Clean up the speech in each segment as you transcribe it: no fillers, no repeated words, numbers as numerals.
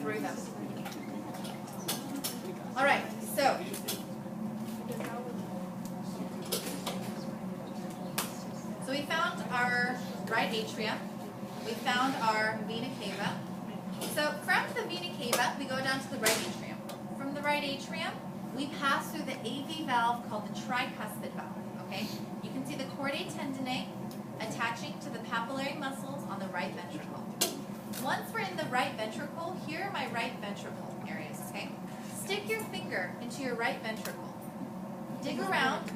through them. All right, so we found our right atrium. We found our vena cava. So from the vena cava, we go down to the right atrium. From the right atrium, we pass through the AV valve called the tricuspid valve. Okay, you can see the chordae tendineae attaching to the papillary muscles on the right ventricle. Once we're in the right ventricle, here are my right ventricle areas. Okay, stick your finger into your right ventricle. Dig around.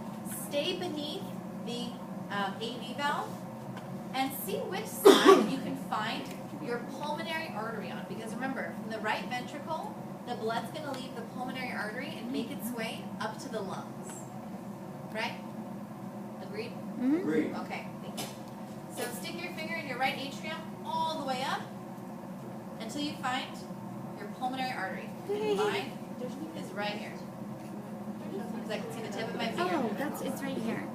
Stay beneath the AV valve and see which side you can find your pulmonary artery on. Because remember, from the right ventricle, the blood's going to leave the pulmonary artery and make its way up to the lungs. Right? Agreed? Mm-hmm. Agreed. Okay, thank you. So stick your finger in your right atrium all the way up until you find your pulmonary artery. Mine is right here. Because I can see the tip of my finger. Oh, it's right here.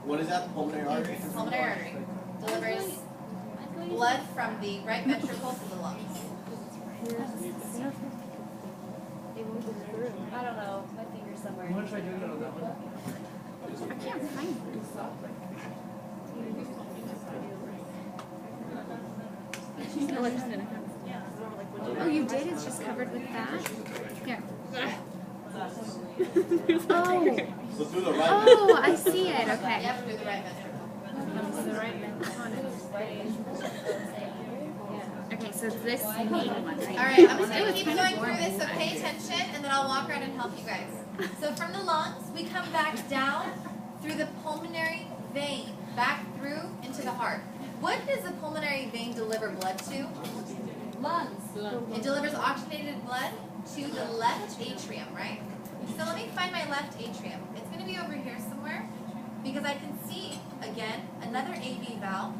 What is that? The pulmonary artery? Pulmonary artery delivers blood from the right ventricle to the lungs. I don't know. My finger's somewhere. I can't find it. Oh, you did? It's just covered with that? Here. Oh. So through the right. Oh, I see it. Okay. Yep, through the right ventricle. Okay, so this main one, right? All right, I'm just going to keep going through this, so pay attention, and then I'll walk around and help you guys. So from the lungs, we come back down through the pulmonary vein, back through into the heart. What does the pulmonary vein deliver blood to? Lungs. It delivers oxygenated blood to the left atrium, right? So let me find my left atrium. It's going to be over here somewhere because I can see, again, another AV valve.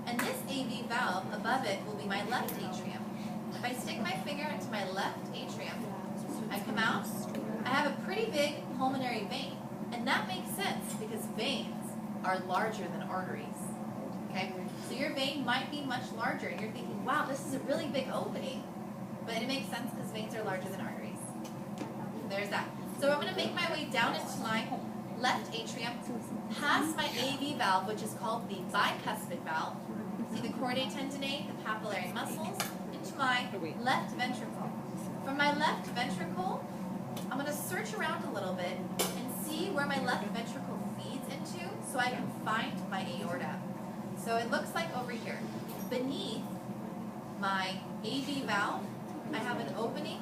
And this AV valve above it will be my left atrium. If I stick my finger into my left atrium, I come out, I have a pretty big pulmonary vein. And that makes sense because veins are larger than arteries. Okay? So your vein might be much larger and you're thinking, wow, this is a really big opening. But it makes sense because veins are larger than arteries. There's that. So I'm going to make my way down into my left atrium, past my AV valve, which is called the bicuspid valve. See the chordae tendineae, the papillary muscles, into my left ventricle. From my left ventricle, I'm going to search around a little bit and see where my left ventricle feeds into so I can find my aorta. So it looks like over here. Beneath my AV valve, I have an opening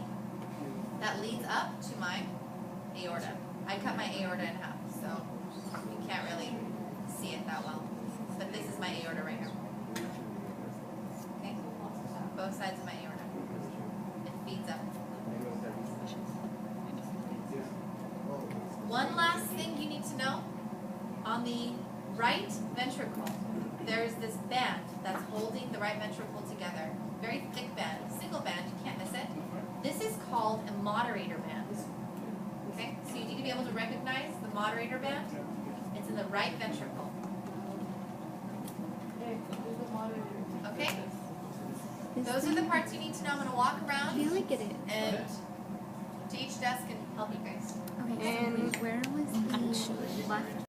that leads up to my aorta. I cut my aorta in half, so you can't really see it that well. But this is my aorta right here. Okay? Both sides of my aorta. It feeds up. One last thing you need to know. On the right ventricle, there's this band that's holding the right ventricle together. Very thick band, single band, you can't miss it. This is called a moderator band. Okay, so you need to be able to recognize the moderator band. It's in the right ventricle. Okay? Those are the parts you need to know. I'm going to walk around I feel like it is. and to each desk and help you guys. Okay, so where was the left